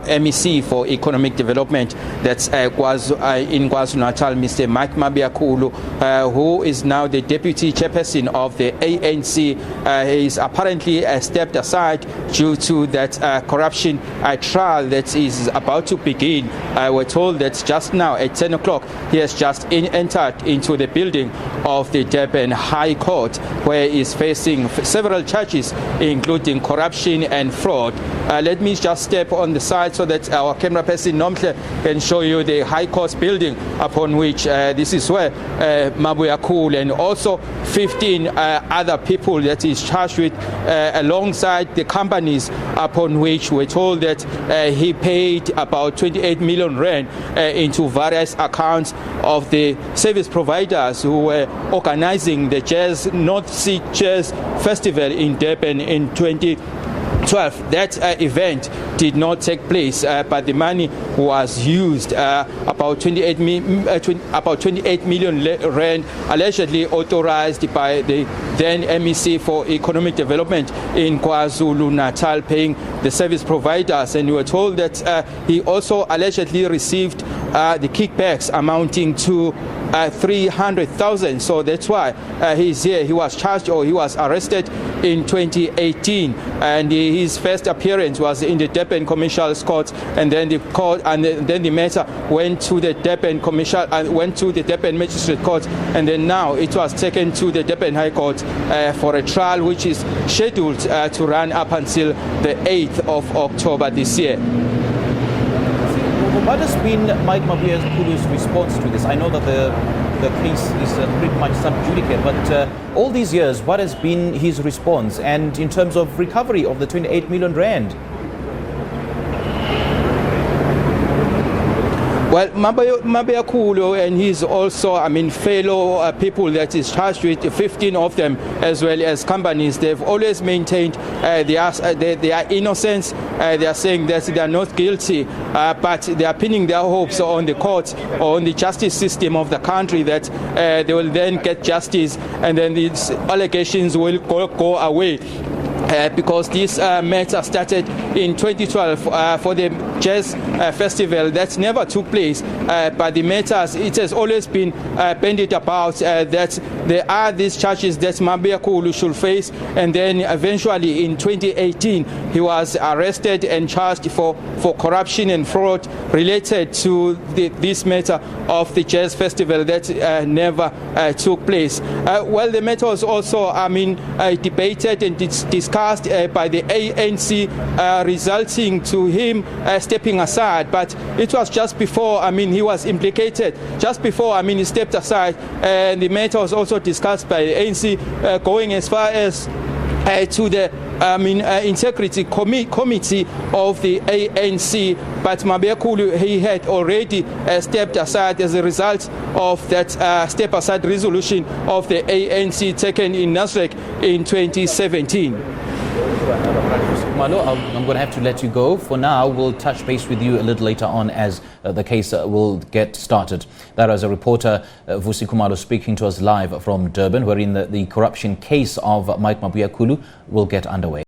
MEC for Economic Development, that's in KwaZulu-Natal, Mr. Mike Mabuyakhulu, who is now the deputy chairperson of the ANC. He is apparently stepped aside due to that corruption trial that is about to begin. We're told that just now at 10 o'clock he has just entered into the building of the Durban High Court, where he is facing several charges including corruption and fraud. Let me just step on the side so that our camera person Nomhle can show you the High Court building, upon which this is where Mabuyakhulu and also 15 other people that is charged with alongside the companies upon which we're told that he paid about 28 million rand into various accounts of the service providers who were organizing the North Sea Jazz Festival in Durban in 2012. That event did not take place, but the money was used, about 28 million rand, allegedly authorized by the then MEC for Economic Development in KwaZulu-Natal, paying the service providers. And we were told that he also allegedly received the kickbacks amounting to 300,000. So that's why he's here. He was charged, or he was arrested in 2018, and his first appearance was in the Durban Commercial Court, and then the court, and then the matter went to the Durban Commercial and went to the Durban Magistrate Court, and then now it was taken to the Durban High Court for a trial which is scheduled to run up until the 8th of October this year. What has been Mike Mabuyakhulu's response to this? I know that the case is pretty much sub judice, but all these years, what has been his response? And in terms of recovery of the 28 million rand? Well, Mabuyakhulu and his also, fellow people that is charged with, 15 of them, as well as companies, they've always maintained their innocence. They are saying that they are not guilty, but they are pinning their hopes on the court or on the justice system of the country, that they will then get justice, and then these allegations will go away. Because this matter started in 2012 for the jazz festival that never took place, but the matters, it has always been bandied about that there are these charges that Mabuyakhulu should face, and then eventually in 2018 he was arrested and charged for corruption and fraud related to this matter of the jazz festival that never took place. Well, the matter was also debated and discussed by the ANC, resulting to him stepping aside, but it was just before he was implicated, just before he stepped aside, and the matter was also discussed by the ANC, going as far as to the integrity committee of the ANC, but Mabuyakhulu, he had already stepped aside as a result of that step aside resolution of the ANC taken in Nasrec in 2017. Vusi Khumalo, I'm going to have to let you go. For now, we'll touch base with you a little later on as the case will get started. That was a reporter, Vusi Khumalo, speaking to us live from Durban, wherein the corruption case of Mike Mabuyakhulu will get underway.